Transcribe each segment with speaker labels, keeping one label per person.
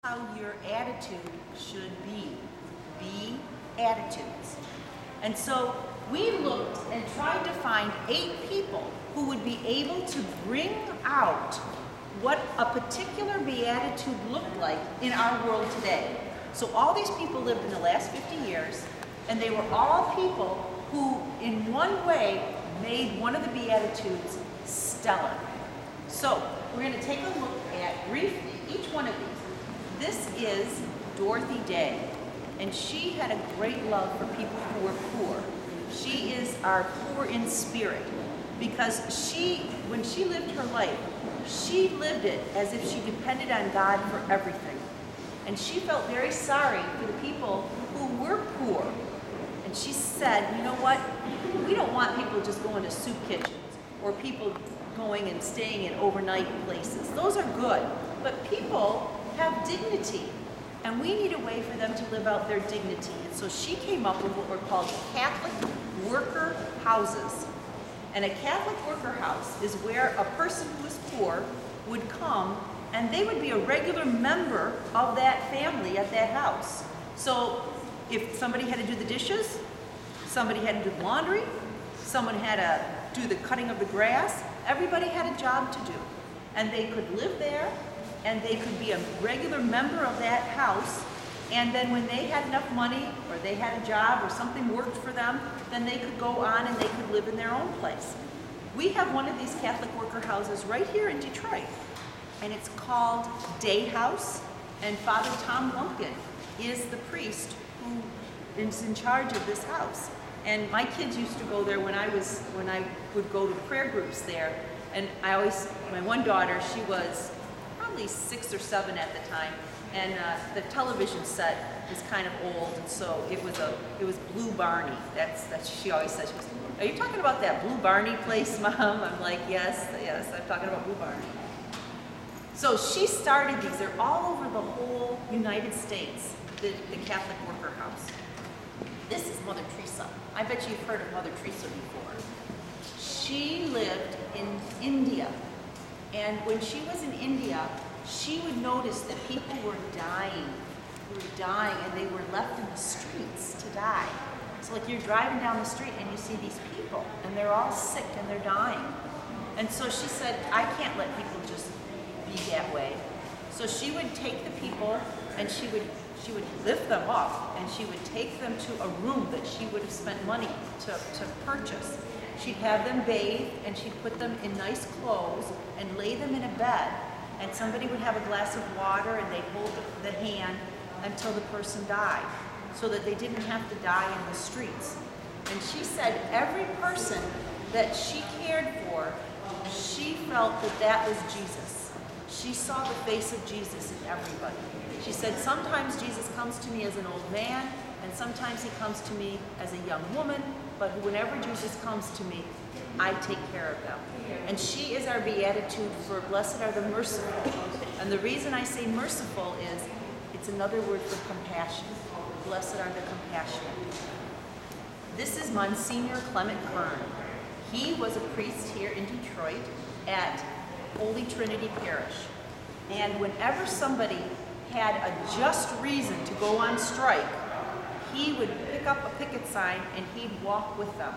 Speaker 1: How your attitude should be. Be attitudes. And so we looked and tried to find 8 people who would be able to bring out what a particular beatitude looked like in our world today. So all these people lived in the last 50 years, and they were all people who in one way made one of the beatitudes stellar. So we're going to take a look at briefly each one of these. This is Dorothy Day, and she had a great love for people who were poor. She is our poor in spirit, because when she lived her life, she lived it as if she depended on God for everything. And she felt very sorry for the people who were poor. And she said, you know what, we don't want people just going to soup kitchens or people going and staying in overnight places. Those are good, but people have dignity, and we need a way for them to live out their dignity. And so she came up with what were called Catholic worker houses. And a Catholic worker house is where a person who is poor would come, and they would be a regular member of that family at that house. So if somebody had to do the dishes, somebody had to do the laundry, someone had to do the cutting of the grass, everybody had a job to do. And they could live there, and they could be a regular member of that house, and then when they had enough money, or they had a job, or something worked for them, then they could go on and they could live in their own place. We have one of these Catholic worker houses right here in Detroit, and it's called Day House, and Father Tom Lumpkin is the priest who is in charge of this house. And my kids used to go there when I would go to prayer groups there, and my one daughter, she was probably 6 or 7 at the time, and the television set was kind of old, and so it was Blue Barney. That's she always says. She goes, "Are you talking about that Blue Barney place, Mom?" I'm like, yes, I'm talking about Blue Barney. So she started these. They're all over the whole United States, the Catholic worker house. This is Mother Teresa. I bet you've heard of Mother Teresa before. She lived in India. And when she was in India, she would notice that people were dying, and they were left in the streets to die. So like you're driving down the street and you see these people, and they're all sick and they're dying. And so she said, I can't let people just be that way. So she would take the people, and she would lift them up, and she would take them to a room that she would have spent money to purchase. She'd have them bathe, and she'd put them in nice clothes and lay them in a bed, and somebody would have a glass of water, and they'd hold the hand until the person died, so that they didn't have to die in the streets. And she said every person that she cared for, she felt that was Jesus. She saw the face of Jesus in everybody. She said, sometimes Jesus comes to me as an old man, and sometimes he comes to me as a young woman, but whenever Jesus comes to me, I take care of them. And she is our beatitude for blessed are the merciful. And the reason I say merciful is it's another word for compassion. Blessed are the compassionate. This is Monsignor Clement Kern. He was a priest here in Detroit at Holy Trinity Parish. And whenever somebody had a just reason to go on strike, he would pick up a picket sign and he'd walk with them,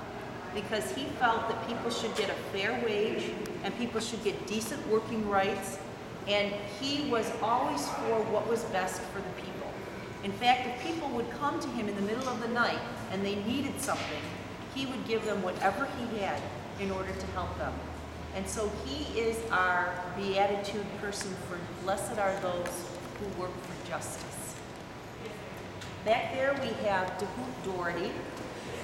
Speaker 1: because he felt that people should get a fair wage and people should get decent working rights, and he was always for what was best for the people. In fact, if people would come to him in the middle of the night and they needed something, he would give them whatever he had in order to help them. And so he is our beatitude person for blessed are those who work for justice. Back there we have DeHoot Doherty,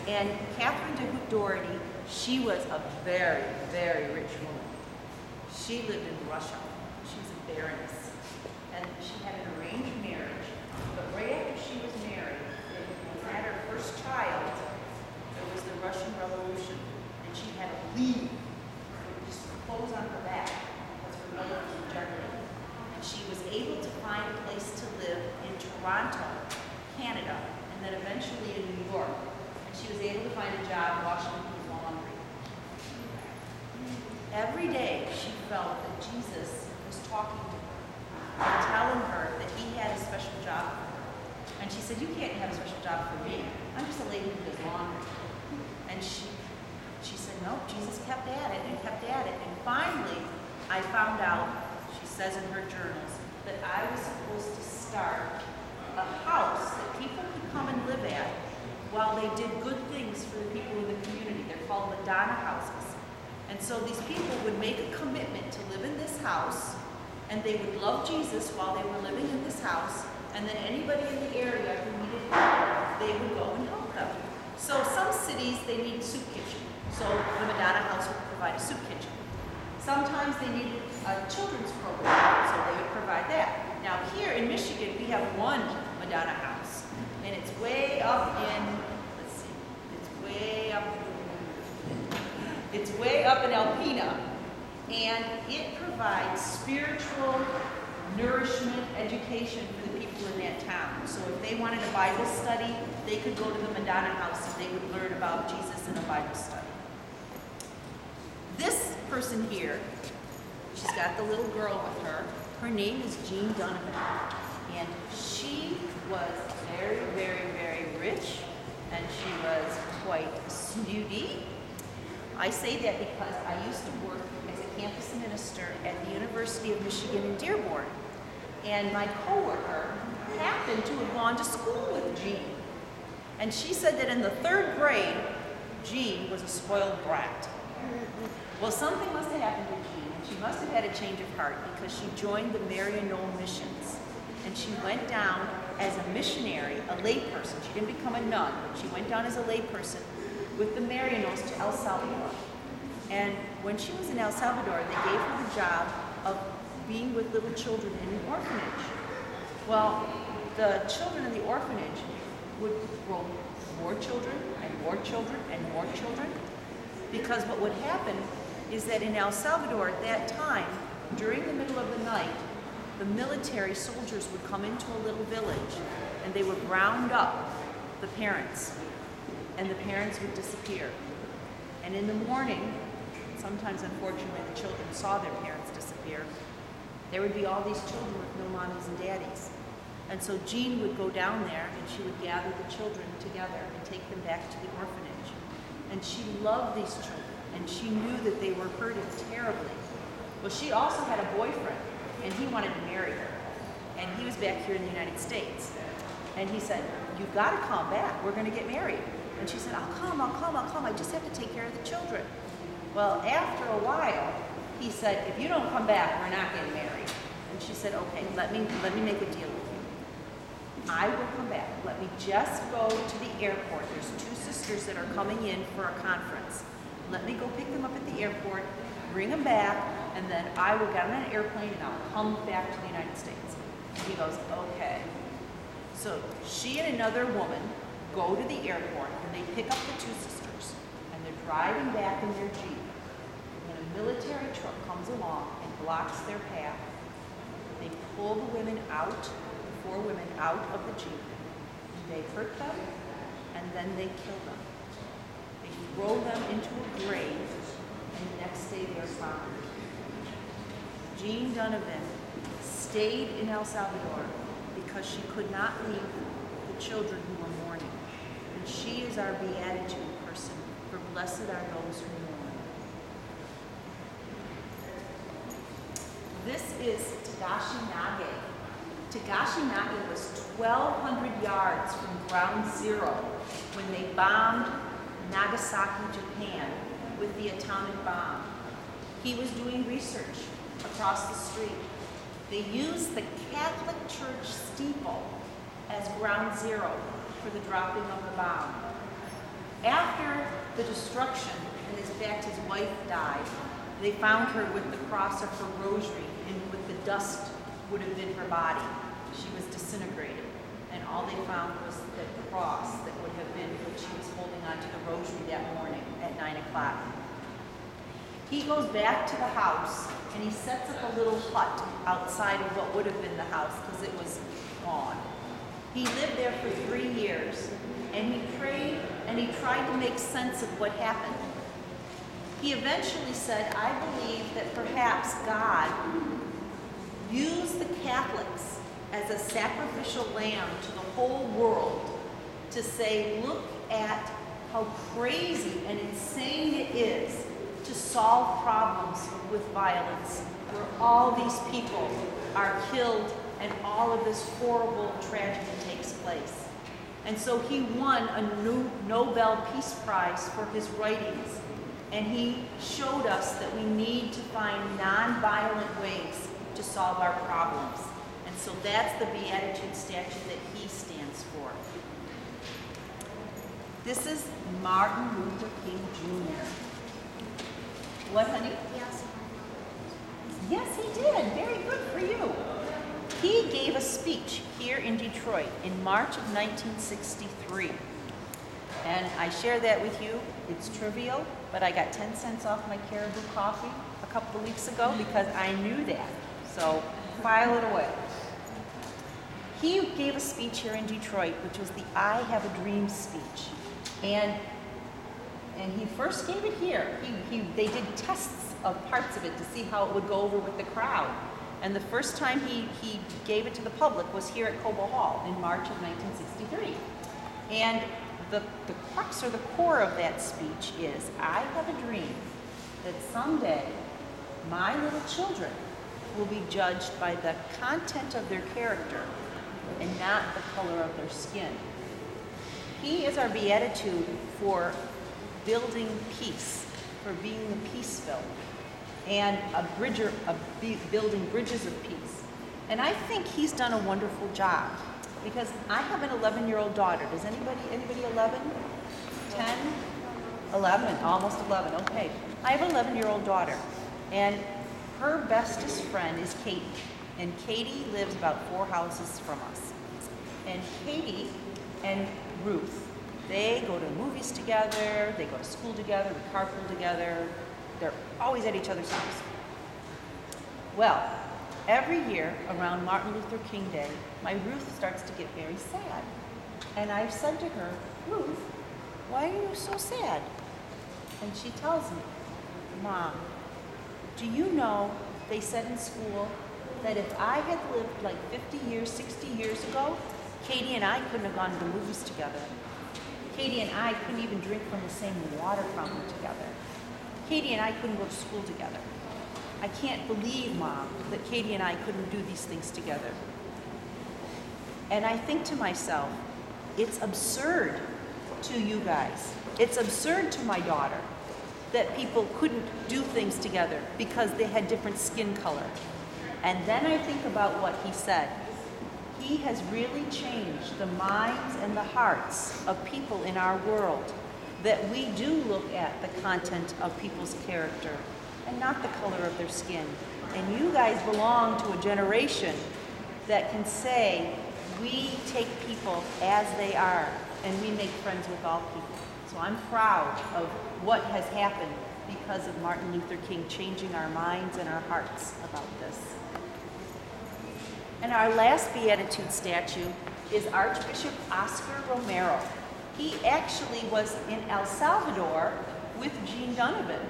Speaker 1: and Catherine DeHoot Doherty, she was a very, very rich woman. She lived in Russia. She was a baroness, and she had an arranged marriage. But right after she was married, and had her first child, there was the Russian Revolution, and she had to leave with just clothes on her back because her mother was in Germany. And she was able to find a place to live in Toronto, Canada, and then eventually in New York. And she was able to find a job washing people's laundry. Every day she felt that Jesus was talking to her. and telling her that he had a special job for her. And she said, you can't have a special job for me. I'm just a lady who does laundry. And she said, no, Jesus kept at it and kept at it. And finally, I found out, she says in her journals, that I was supposed to start a house that people could come and live at while they did good things for the people in the community. They're called Madonna houses. And so these people would make a commitment to live in this house, and they would love Jesus while they were living in this house, and then anybody in the area who needed help, they would go and help them. So some cities, they need a soup kitchen. So the Madonna house would provide a soup kitchen. Sometimes they needed a children's program, so they would provide that. Now here in Michigan, we have one Madonna house, and it's way up in, let's see, it's way up in Alpena, and it provides spiritual nourishment, education for the people in that town. So if they wanted a Bible study, they could go to the Madonna house and they would learn about Jesus in a Bible study. This person here, she's got the little girl with her. Her name is Jean Donovan, and she was very, very, very rich, and she was quite snooty. I say that because I used to work as a campus minister at the University of Michigan in Dearborn, and my coworker happened to have gone to school with Jean, and she said that in the 3rd grade, Jean was a spoiled brat. Well, something must have happened to Jean, and she must have had a change of heart because she joined the Mariannol Missions, and she went down as a missionary, a layperson. She didn't become a nun, but she went down as a layperson with the Mariannols to El Salvador. And when she was in El Salvador, they gave her the job of being with little children in an orphanage. Well, the children in the orphanage would grow more children and more children and more children, because what would happen is that in El Salvador at that time, during the middle of the night, the military soldiers would come into a little village and they would round up the parents, and the parents would disappear. And in the morning, sometimes unfortunately the children saw their parents disappear, there would be all these children with no mommies and daddies. And so Jean would go down there and she would gather the children together and take them back to the orphanage. And she loved these children, and she knew that they were hurting terribly. Well, she also had a boyfriend, and he wanted to marry her. And he was back here in the United States. And he said, you've got to come back, we're gonna get married. And she said, I'll come, I just have to take care of the children. Well, after a while, he said, if you don't come back, we're not getting married. And she said, okay, let me make a deal with you. I will come back. Let me just go to the airport. There's 2 sisters that are coming in for a conference. Let me go pick them up at the airport, bring them back, and then I will get on an airplane and I'll come back to the United States. And he goes, okay. So she and another woman go to the airport and they pick up the 2 sisters, and they're driving back in their Jeep. When a military truck comes along and blocks their path, they pull the women out, the 4 women out of the Jeep. They hurt them, and then they kill them. They throw them into a grave, and the next day they're found. Jean Donovan stayed in El Salvador because she could not leave the children who were mourning. And she is our beatitude person, for blessed are those who mourn. This is Tagashi Nage. Tagashi Nage was 1,200 yards from ground zero when they bombed Nagasaki, Japan with the atomic bomb. He was doing research across the street. They used the Catholic Church steeple as ground zero for the dropping of the bomb. After the destruction, and in fact his wife died, they found her with the cross of her rosary, and with the dust would have been her body. She was disintegrated, and all they found was the cross that would have been what she was holding onto the rosary that morning at 9 o'clock. He goes back to the house, and he sets up a little hut outside of what would have been the house because it was gone. He lived there for 3 years, and he prayed, and he tried to make sense of what happened. He eventually said, I believe that perhaps God use the Catholics as a sacrificial lamb to the whole world to say, look at how crazy and insane it is to solve problems with violence, where all these people are killed and all of this horrible tragedy takes place. And so he won a new Nobel Peace Prize for his writings. And he showed us that we need to find nonviolent ways to solve our problems. And so that's the Beatitude statue that he stands for. This is Martin Luther King Jr. What, honey? Yes, he did. Very good for you. He gave a speech here in Detroit in March of 1963. And I share that with you. It's trivial, but I got 10 cents off my Caribou coffee a couple of weeks ago because I knew that. So file it away. He gave a speech here in Detroit, which was the I Have a Dream speech. And he first gave it here. They did tests of parts of it to see how it would go over with the crowd. And the first time he gave it to the public was here at Cobo Hall in March of 1963. And the crux or the core of that speech is, I have a dream that someday my little children will be judged by the content of their character and not the color of their skin. He is our beatitude for building peace, for being the peaceful, and building bridges of peace. And I think he's done a wonderful job, because I have an 11-year-old daughter. Does anybody 11? 10? 11, almost 11, okay. I have an 11-year-old daughter, and her bestest friend is Katie. And Katie lives about 4 houses from us. And Katie and Ruth, they go to movies together, they go to school together, we carpool together. They're always at each other's house. Well, every year around Martin Luther King Day, my Ruth starts to get very sad. And I've said to her, Ruth, why are you so sad? And she tells me, Mom, do you know they said in school that if I had lived like 50 years, 60 years ago, Katie and I couldn't have gone to the movies together. Katie and I couldn't even drink from the same water fountain together. Katie and I couldn't go to school together. I can't believe, Mom, that Katie and I couldn't do these things together. And I think to myself, it's absurd to you guys. It's absurd to my daughter that people couldn't do things together because they had different skin color. And then I think about what he said. He has really changed the minds and the hearts of people in our world, that we do look at the content of people's character and not the color of their skin. And you guys belong to a generation that can say, we take people as they are and we make friends with all people. So I'm proud of what has happened because of Martin Luther King changing our minds and our hearts about this. And our last Beatitude statue is Archbishop Oscar Romero. He actually was in El Salvador with Jean Donovan.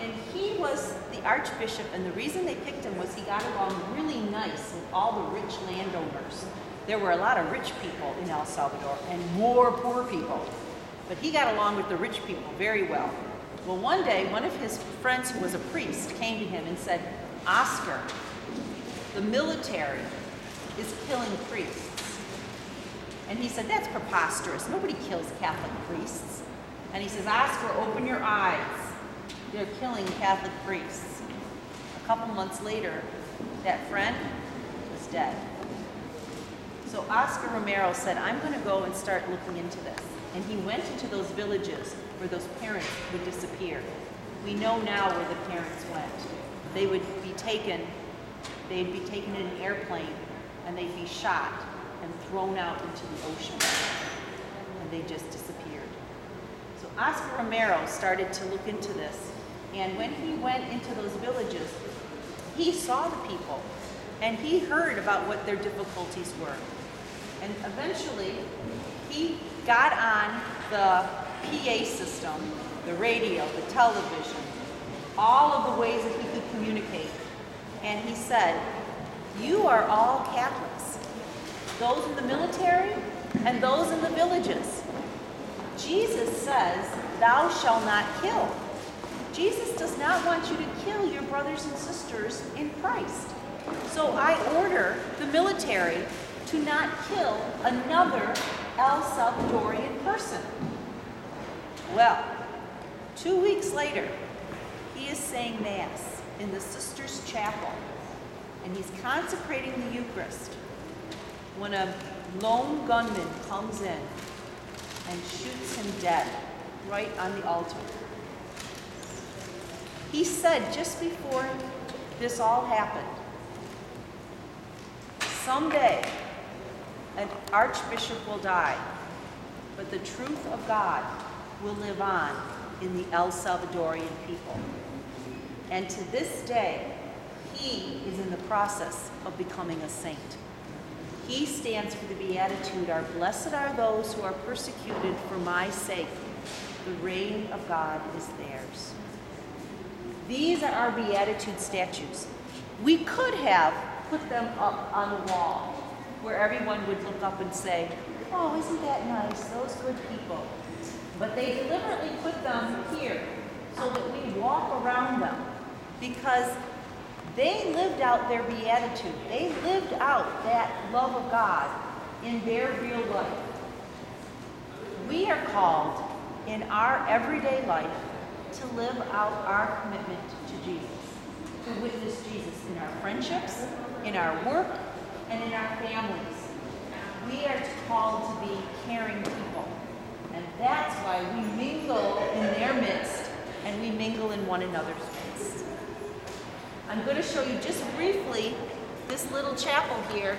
Speaker 1: And he was the Archbishop, and the reason they picked him was he got along really nice with all the rich landowners. There were a lot of rich people in El Salvador and more poor people. But he got along with the rich people very well. Well, one day, one of his friends who was a priest came to him and said, Oscar, the military is killing priests. And he said, that's preposterous. Nobody kills Catholic priests. And he says, Oscar, open your eyes. They're killing Catholic priests. A couple months later, that friend was dead. So Oscar Romero said, I'm going to go and start looking into this. And he went into those villages where those parents would disappear. We know now where the parents went. They would be taken, they'd be taken in an airplane, and they'd be shot and thrown out into the ocean. And they just disappeared. So Oscar Romero started to look into this. And when he went into those villages, he saw the people. And he heard about what their difficulties were. And eventually, he got on the PA system, the radio, the television, all of the ways that he could communicate. And he said, You are all Catholics, those in the military and those in the villages. Jesus says, thou shalt not kill. Jesus does not want you to kill your brothers and sisters in Christ. So I order the military to not kill another El Salvadorian person. Well, 2 weeks later, he is saying Mass in the Sisters' Chapel, and he's consecrating the Eucharist when a lone gunman comes in and shoots him dead right on the altar. He said just before this all happened, someday an archbishop will die, but the truth of God will live on in the El Salvadorian people. And to this day, he is in the process of becoming a saint. He stands for the beatitude, "Our blessed are those who are persecuted for my sake. The reign of God is theirs." These are our beatitude statues. We could have put them up on the wall where everyone would look up and say, "Oh, isn't that nice, those good people." But they deliberately put them here so that we walk around them, because they lived out their beatitude. They lived out that love of God in their real life. We are called in our everyday life to live out our commitment to Jesus, to witness Jesus in our friendships, in our work, and in our families. We are called to be caring people, and that's why we mingle in their midst and we mingle in one another's midst. I'm going to show you just briefly this little chapel here.